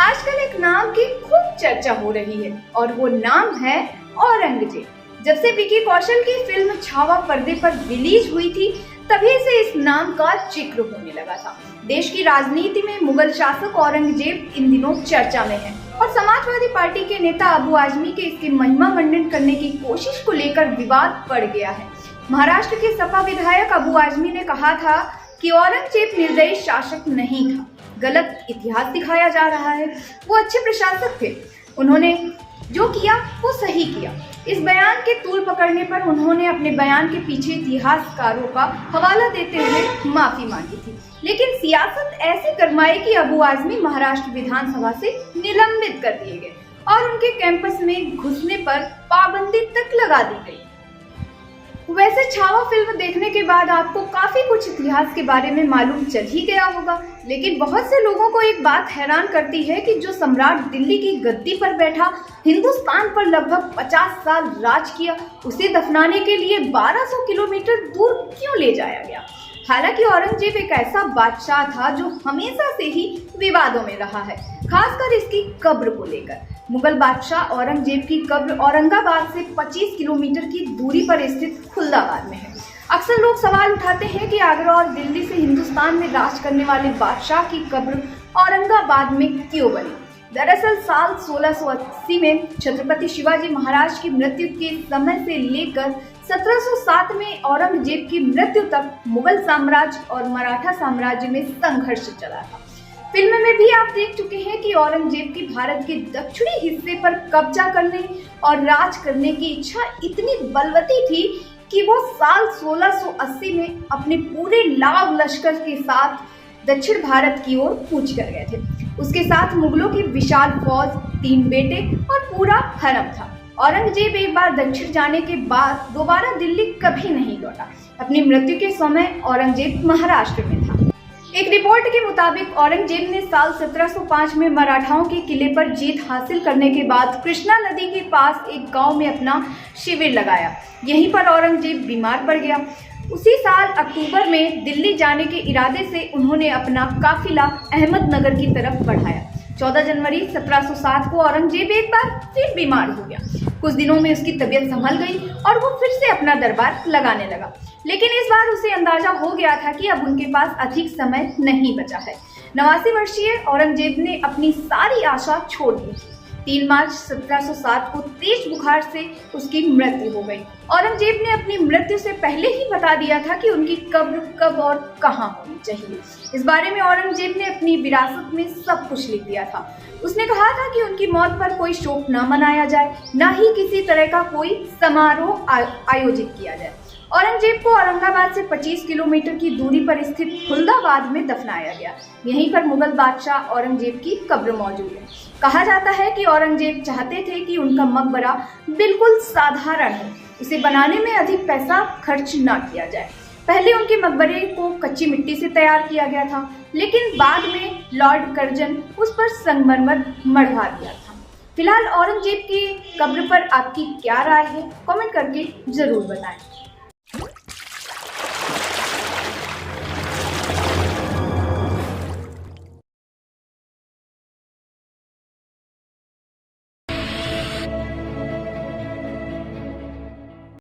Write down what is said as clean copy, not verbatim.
आजकल एक नाम की खूब चर्चा हो रही है और वो नाम है औरंगजेब। जब से विकी कौशल की फिल्म छावा पर्दे पर रिलीज हुई थी, तभी से इस नाम का जिक्र होने लगा था। देश की राजनीति में मुगल शासक औरंगजेब इन दिनों चर्चा में है और समाजवादी पार्टी के नेता अबू आजमी के इसकी महिमा मंडन करने की कोशिश को लेकर विवाद बढ़ गया है। महाराष्ट्र के सपा विधायक अबू आजमी ने कहा था कि औरंगजेब निर्दयी शासक नहीं था, गलत इतिहास दिखाया जा रहा है। वो अच्छे प्रशासक थे, उन्होंने जो किया वो सही किया। इस बयान के तूल पकड़ने पर उन्होंने अपने बयान के पीछे इतिहासकारों का हवाला देते हुए माफी मांगी थी, लेकिन सियासत ऐसे गरमाई कि अबू आजमी महाराष्ट्र विधानसभा से निलंबित कर दिए गए और उनके कैंपस में घुसने पर पाबंदी तक लगा दी गई। वैसे छावा फिल्म देखने के बाद आपको काफी कुछ इतिहास के बारे में मालूम चल ही गया होगा, लेकिन बहुत से लोगों को एक बात हैरान करती है कि जो सम्राट दिल्ली की गद्दी पर बैठा, हिंदुस्तान पर लगभग 50 साल राज किया, उसे दफनाने के लिए 1200 किलोमीटर दूर क्यों ले जाया गया। हालांकि औरंगजेब एक ऐसा बादशाह था जो हमेशा से ही विवादों में रहा है, खासकर इसकी कब्र को लेकर। मुगल बादशाह औरंगजेब की कब्र औरंगाबाद से 25 किलोमीटर की दूरी पर स्थित खुलदाबाद में है। अक्सर लोग सवाल उठाते हैं कि आगरा और दिल्ली से हिंदुस्तान में राज करने वाले बादशाह की कब्र औरंगाबाद में क्यों बनी। दरअसल साल 1680 में छत्रपति शिवाजी महाराज की मृत्यु के समय से लेकर 1707 में औरंगजेब की मृत्यु तक मुगल साम्राज्य और मराठा साम्राज्य में संघर्ष चला था। फिल्म में भी आप देख चुके हैं कि औरंगजेब की भारत के दक्षिणी हिस्से पर कब्जा करने और राज करने की इच्छा इतनी बलवती थी कि वो साल 1680 में अपने पूरे लाव लश्कर के साथ दक्षिण भारत की ओर कूच कर गए थे। उसके साथ मुगलों की विशाल फौज, 3 बेटे और पूरा हरम था। औरंगजेब एक बार दक्षिण जाने के बाद दोबारा दिल्ली कभी नहीं लौटा। अपनी मृत्यु के समय औरंगजेब महाराष्ट्र में था। एक रिपोर्ट के मुताबिक औरंगजेब ने साल 1705 में मराठाओं के किले पर जीत हासिल करने के बाद कृष्णा नदी के पास एक गांव में अपना शिविर लगाया। यहीं पर औरंगजेब बीमार पड़ गया। उसी साल अक्टूबर में दिल्ली जाने के इरादे से उन्होंने अपना काफिला अहमदनगर की तरफ बढ़ाया। 14 जनवरी 1707 को औरंगजेब एक बार फिर बीमार हो गया। कुछ दिनों में उसकी तबीयत संभल गई और वो फिर से अपना दरबार लगाने लगा, लेकिन इस बार उसे अंदाजा हो गया था कि अब उनके पास अधिक समय नहीं बचा है। 89 वर्षीय औरंगजेब ने अपनी सारी आशा छोड़ दी। 3 मार्च 1707 को तेज बुखार से उसकी मृत्यु हो गई। औरंगजेब ने अपनी मृत्यु से पहले ही बता दिया था कि उनकी कब्र कब और कहाँ होनी चाहिए। इस बारे में औरंगजेब ने अपनी विरासत में सब कुछ लिख दिया था। उसने कहा था कि उनकी मौत पर कोई शोक न मनाया जाए, न ही किसी तरह का कोई समारोह आयोजित किया जाए। औरंगजेब को औरंगाबाद से 25 किलोमीटर की दूरी पर स्थित खुलदाबाद में दफनाया गया। यहीं पर मुगल बादशाह औरंगजेब की कब्र मौजूद है। कहा जाता है कि औरंगजेब चाहते थे कि उनका मकबरा बिल्कुल साधारण हो, उसे बनाने में अधिक पैसा खर्च न किया जाए। पहले उनके मकबरे को कच्ची मिट्टी से तैयार किया गया था, लेकिन बाद में लॉर्ड कर्जन उस पर संगमरमर मढ़वा दिया था। फिलहाल औरंगजेब की कब्र पर आपकी क्या राय है, कमेंट करके जरूर बताएं।